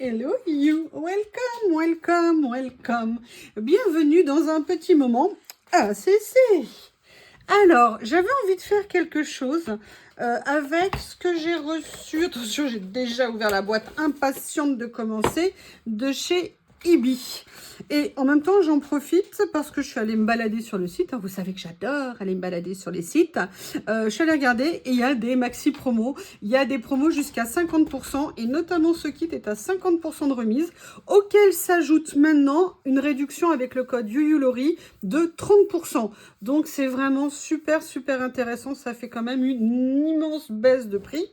Hello you, welcome, welcome, welcome. Bienvenue dans un petit moment ACC. Alors, j'avais envie de faire quelque chose avec ce que j'ai reçu. Attention, j'ai déjà ouvert la boîte, impatiente de commencer, de chez Ibi. Et en même temps, j'en profite parce que je suis allée me balader sur le site. Vous savez que j'adore aller me balader sur les sites. Je suis allée regarder et il y a des maxi promos. Il y a des promos jusqu'à 50% et notamment ce kit est à 50% de remise, auquel s'ajoute maintenant une réduction avec le code YuYuLori de 30%. Donc c'est vraiment super intéressant. Ça fait quand même une immense baisse de prix.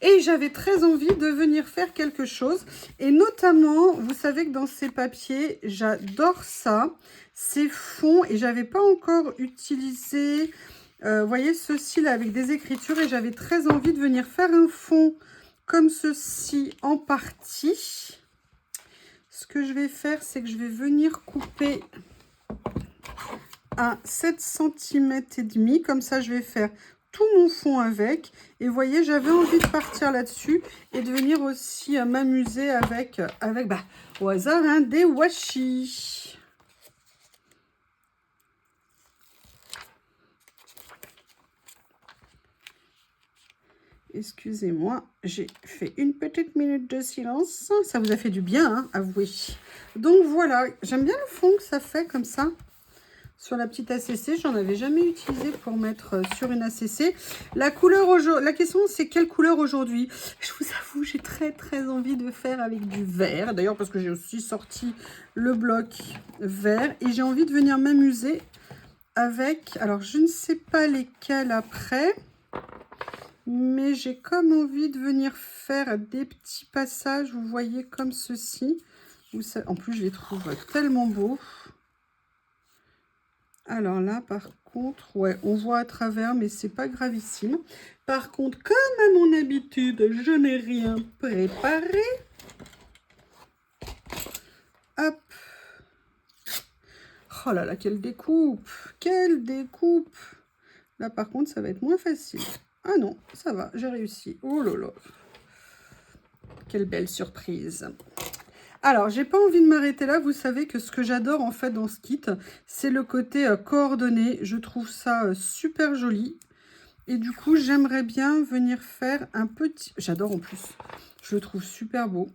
Et j'avais très envie de venir faire quelque chose. Et notamment, vous savez que dans ces papiers, j'adore ça. Ces fonds, et j'avais pas encore utilisé, vous voyez, ceci là avec des écritures. Et j'avais très envie de venir faire un fond comme ceci en partie. Ce que je vais faire, c'est que je vais venir couper à 7 cm et demi. Comme ça, je vais faire tout mon fond avec. Et vous voyez, j'avais envie de partir là-dessus et de venir aussi m'amuser avec au hasard, hein, des washi. Excusez-moi, j'ai fait une petite minute de silence. Ça vous a fait du bien, hein, avouez. Donc voilà, j'aime bien le fond que ça fait comme ça. Sur la petite ACC, j'en avais jamais utilisé pour mettre sur une ACC. La couleur aujourd'hui, la question c'est quelle couleur aujourd'hui? Je vous avoue, j'ai très envie de faire avec du vert. D'ailleurs, parce que j'ai aussi sorti le bloc vert. Et j'ai envie de venir m'amuser avec, alors je ne sais pas lesquels après, mais j'ai comme envie de venir faire des petits passages, vous voyez, comme ceci. En plus, je les trouve tellement beaux. Alors là, par contre, ouais, on voit à travers, mais c'est pas gravissime. Par contre, comme à mon habitude, je n'ai rien préparé. Hop. Oh là là, quelle découpe! Quelle découpe! Là, par contre, ça va être moins facile. Ah non, ça va, j'ai réussi. Oh là là! Quelle belle surprise! Alors, j'ai pas envie de m'arrêter là. Vous savez que ce que j'adore en fait dans ce kit, c'est le côté coordonné. Je trouve ça super joli. Et du coup, j'aimerais bien venir faire un petit... J'adore en plus. Je le trouve super beau.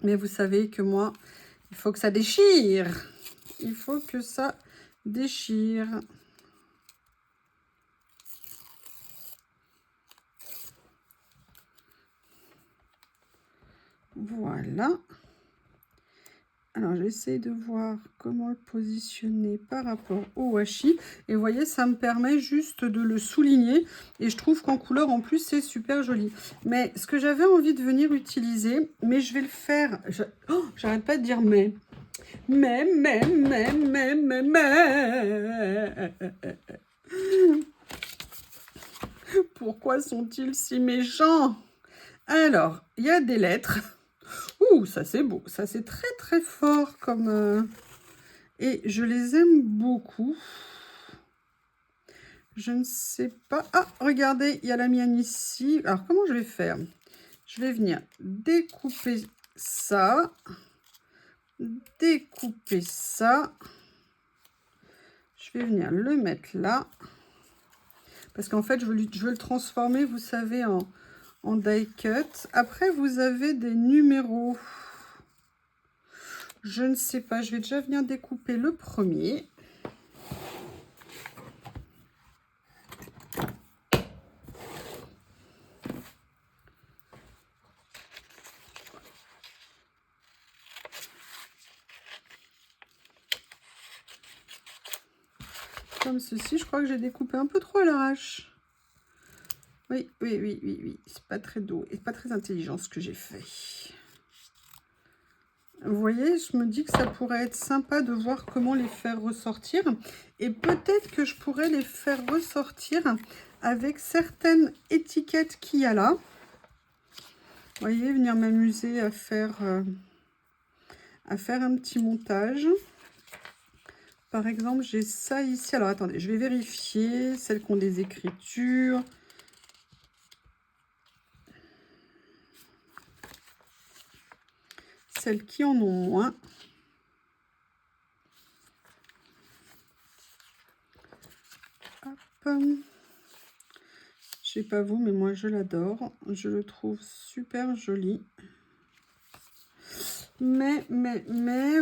Mais vous savez que moi, il faut que ça déchire. Il faut que ça déchire. Voilà. Alors, j'essaie de voir comment le positionner par rapport au washi. Et vous voyez, ça me permet juste de le souligner. Et je trouve qu'en couleur, en plus, c'est super joli. Mais ce que j'avais envie de venir utiliser, mais je vais le faire... j'arrête pas de dire mais. Mais. Pourquoi sont-ils si méchants? Alors, il y a des lettres. Ouh, ça c'est beau. Ça c'est très fort comme... Et je les aime beaucoup. Je ne sais pas... Ah, regardez, il y a la mienne ici. Alors, comment je vais faire? Je vais venir découper ça. Découper ça. Je vais venir le mettre là. Parce qu'en fait, je veux le transformer, vous savez, en die cut. Après, vous avez des numéros. Je ne sais pas, je vais déjà venir découper le premier. Comme ceci, je crois que j'ai découpé un peu trop à l'arrache. Oui. C'est pas très doux et pas très intelligent ce que j'ai fait. Vous voyez, je me dis que ça pourrait être sympa de voir comment les faire ressortir. Et peut-être que je pourrais les faire ressortir avec certaines étiquettes qu'il y a là. Vous voyez, venir m'amuser à faire un petit montage. Par exemple, j'ai ça ici. Alors, attendez, je vais vérifier. Celles qui ont des écritures. celles qui en ont moins. Hop. Je sais pas vous, mais moi je l'adore. Je le trouve super joli. Mais,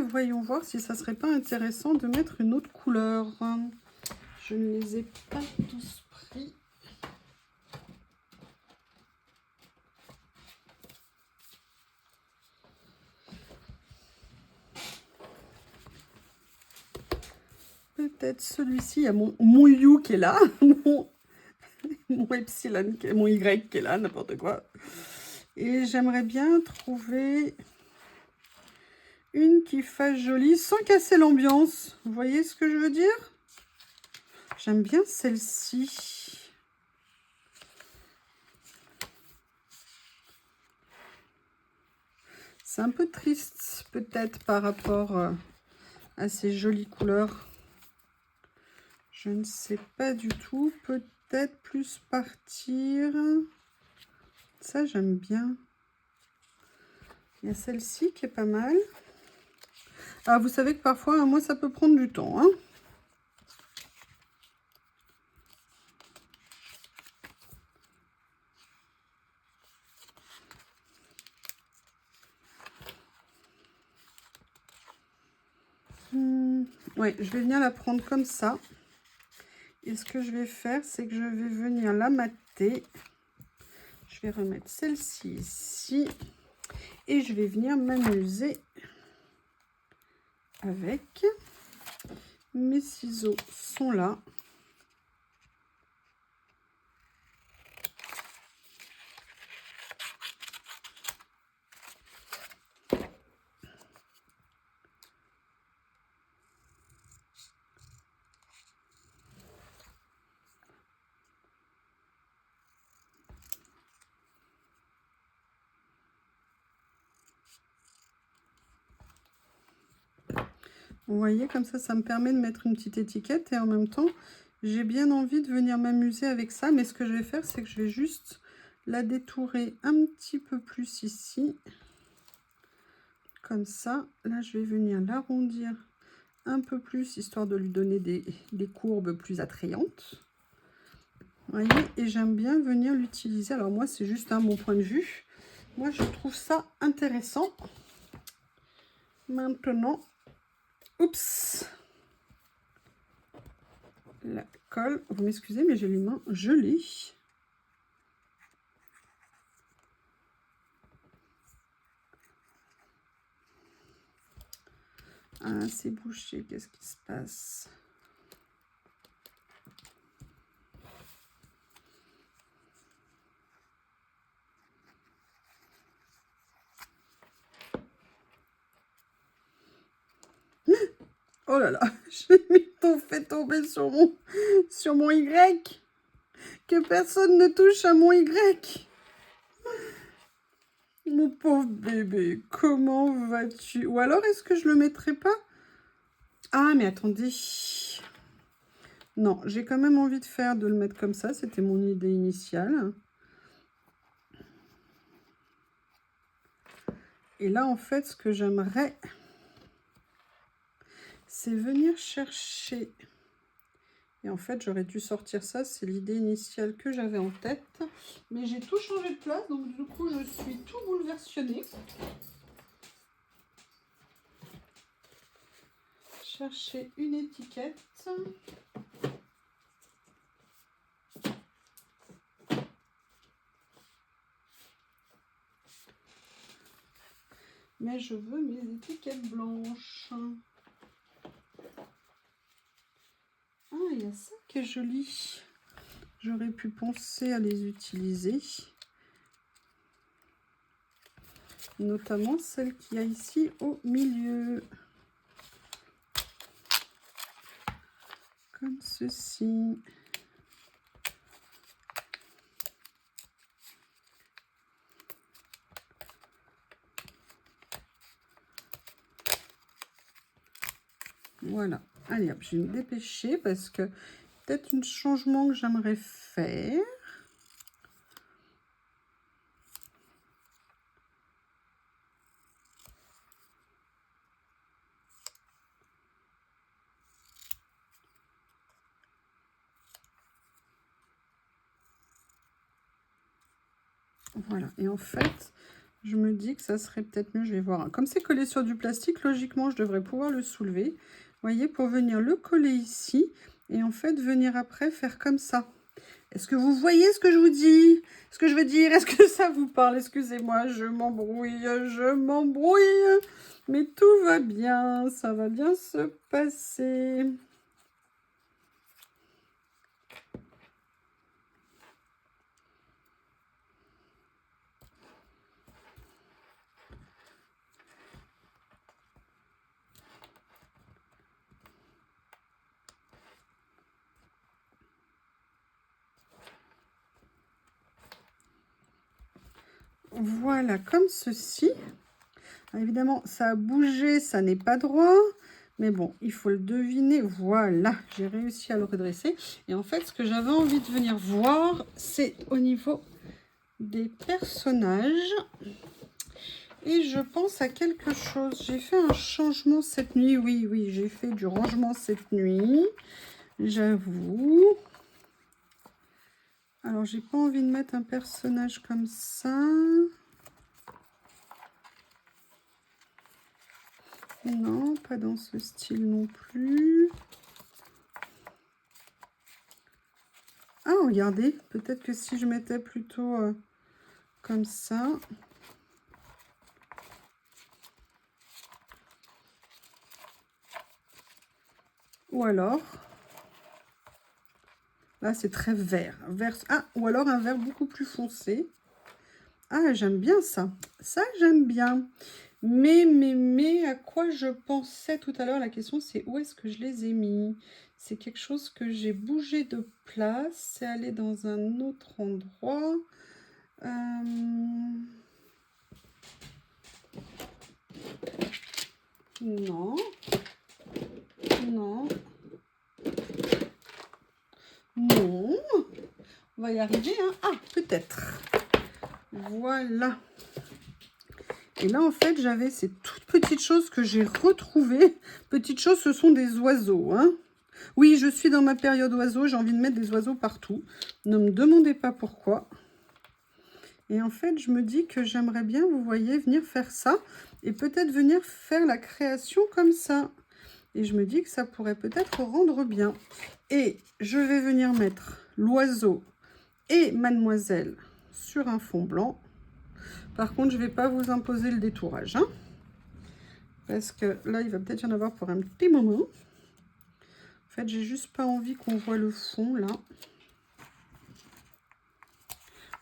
voyons voir si ça serait pas intéressant de mettre une autre couleur. Je ne les ai pas tous pris. Peut-être celui-ci, il y a mon U qui est là, mon epsilon, mon Y qui est là, n'importe quoi. Et j'aimerais bien trouver une qui fasse jolie sans casser l'ambiance. Vous voyez ce que je veux dire? J'aime bien celle-ci. C'est un peu triste peut-être par rapport à ces jolies couleurs. Je ne sais pas du tout. Peut-être plus partir. Ça, j'aime bien. Il y a celle-ci qui est pas mal. Ah, vous savez que parfois, moi, ça peut prendre du temps. Hein. Ouais, je vais venir la prendre comme ça. Et ce que je vais faire, c'est que je vais venir la mater. Je vais remettre celle-ci ici. Et je vais venir m'amuser avec. Mes ciseaux sont là. Vous voyez, comme ça me permet de mettre une petite étiquette. Et en même temps, j'ai bien envie de venir m'amuser avec ça. Mais ce que je vais faire, c'est que je vais juste la détourer un petit peu plus ici. Comme ça. Là, je vais venir l'arrondir un peu plus, histoire de lui donner des courbes plus attrayantes. Vous voyez, et j'aime bien venir l'utiliser. Alors moi, c'est juste mon point de vue. Moi, je trouve ça intéressant. Maintenant, oups, la colle. Vous m'excusez, mais j'ai les mains gelées. Ah, c'est bouché. Qu'est-ce qui se passe? Oh là là, j'ai mis ton fait tomber sur mon Y. Que personne ne touche à mon Y. Mon pauvre bébé, comment vas-tu? Ou alors, est-ce que je le mettrai pas? Ah, mais attendez. Non, j'ai quand même envie de le mettre comme ça. C'était mon idée initiale. Et là, en fait, ce que j'aimerais, c'est venir chercher. Et en fait, j'aurais dû sortir ça. C'est l'idée initiale que j'avais en tête. Mais j'ai tout changé de place. Donc, du coup, je suis tout bouleversée. Chercher une étiquette. Mais je veux mes étiquettes blanches. Ah, il y a ça qui est joli. J'aurais pu penser à les utiliser. Notamment celle qu'il y a ici au milieu. Comme ceci. Voilà. Allez hop, je vais me dépêcher parce que peut-être un changement que j'aimerais faire. Voilà, et en fait, je me dis que ça serait peut-être mieux, je vais voir. Comme c'est collé sur du plastique, logiquement, je devrais pouvoir le soulever. Vous voyez, pour venir le coller ici, et en fait, venir après faire comme ça. Est-ce que vous voyez ce que je vous dis? Ce que je veux dire, est-ce que ça vous parle? Excusez-moi, je m'embrouille, je m'embrouille. Mais tout va bien, ça va bien se passer. Voilà, comme ceci. Alors, évidemment, ça a bougé, ça n'est pas droit. Mais bon, il faut le deviner. Voilà, j'ai réussi à le redresser. Et en fait, ce que j'avais envie de venir voir, c'est au niveau des personnages. Et je pense à quelque chose. J'ai fait un changement cette nuit. Oui, oui, j'ai fait du rangement cette nuit. J'avoue. Alors, j'ai pas envie de mettre un personnage comme ça. Non, pas dans ce style non plus. Ah, regardez, peut-être que si je mettais plutôt comme ça. Ou alors, là c'est très vert. Ah, ou alors un vert beaucoup plus foncé. Ah, j'aime bien ça. Ça, j'aime bien. Mais, à quoi je pensais tout à l'heure? La question, c'est où est-ce que je les ai mis? C'est quelque chose que j'ai bougé de place. C'est aller dans un autre endroit. Non. Non. Non. On va y arriver, hein. Ah, peut-être. Voilà. Et là, en fait, j'avais ces toutes petites choses que j'ai retrouvées. Petites choses, ce sont des oiseaux, hein. Oui, je suis dans ma période oiseaux. J'ai envie de mettre des oiseaux partout. Ne me demandez pas pourquoi. Et en fait, je me dis que j'aimerais bien, vous voyez, venir faire ça. Et peut-être venir faire la création comme ça. Et je me dis que ça pourrait peut-être rendre bien. Et je vais venir mettre l'oiseau et mademoiselle sur un fond blanc. Par contre, je ne vais pas vous imposer le détourage, hein, parce que là, il va peut-être y en avoir pour un petit moment. En fait, j'ai juste pas envie qu'on voit le fond, là.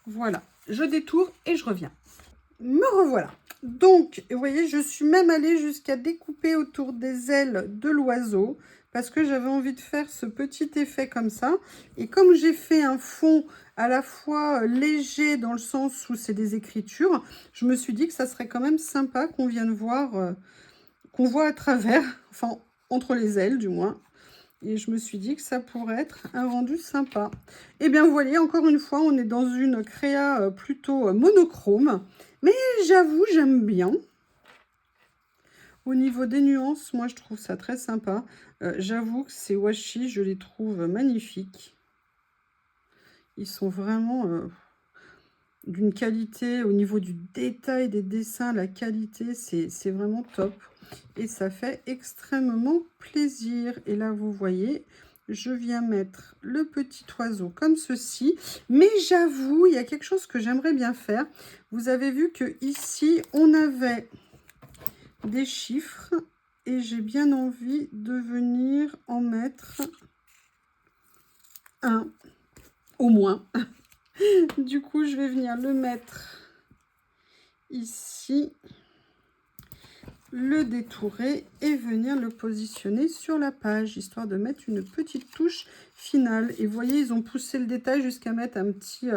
Voilà, je détourne et je reviens. Me revoilà. Donc, vous voyez, je suis même allée jusqu'à découper autour des ailes de l'oiseau, parce que j'avais envie de faire ce petit effet comme ça. Et comme j'ai fait un fond à la fois léger dans le sens où c'est des écritures, je me suis dit que ça serait quand même sympa qu'on vienne voir, qu'on voit à travers, enfin entre les ailes du moins. Et je me suis dit que ça pourrait être un rendu sympa. Et bien, vous voyez, encore une fois, on est dans une créa plutôt monochrome. Mais j'avoue, j'aime bien. Au niveau des nuances, moi, je trouve ça très sympa. J'avoue que ces washi, je les trouve magnifiques. Ils sont vraiment d'une qualité, au niveau du détail des dessins, la qualité, c'est vraiment top. Et ça fait extrêmement plaisir. Et là, vous voyez, je viens mettre le petit oiseau comme ceci. Mais j'avoue, il y a quelque chose que j'aimerais bien faire. Vous avez vu que ici, on avait des chiffres. Et j'ai bien envie de venir en mettre un, au moins. Du coup, je vais venir le mettre ici, le détourer et venir le positionner sur la page, histoire de mettre une petite touche finale. Et vous voyez, ils ont poussé le détail jusqu'à mettre un petit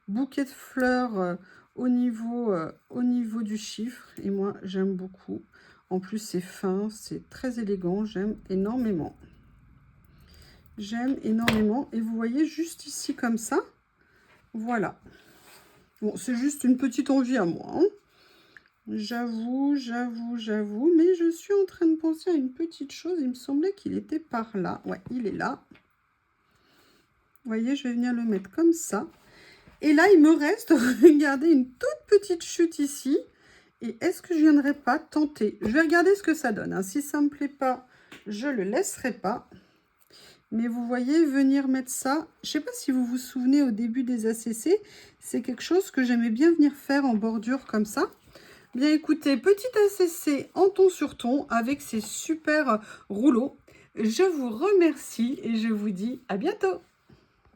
bouquet de fleurs au niveau du chiffre. Et moi, j'aime beaucoup. En plus, c'est fin, c'est très élégant, j'aime énormément. J'aime énormément. Et vous voyez, juste ici, comme ça, voilà. Bon, c'est juste une petite envie à moi, hein. J'avoue, mais je suis en train de penser à une petite chose. Il me semblait qu'il était par là. Ouais, il est là. Vous voyez, je vais venir le mettre comme ça. Et là, il me reste, regardez, une toute petite chute ici. Et est-ce que je ne viendrai pas tenter? Je vais regarder ce que ça donne, hein. Si ça ne me plaît pas, je ne le laisserai pas. Mais vous voyez, venir mettre ça, je ne sais pas si vous vous souvenez au début des ACC, c'est quelque chose que j'aimais bien venir faire en bordure comme ça. Bien écoutez, petit ACC en ton sur ton avec ces super rouleaux. Je vous remercie et je vous dis à bientôt.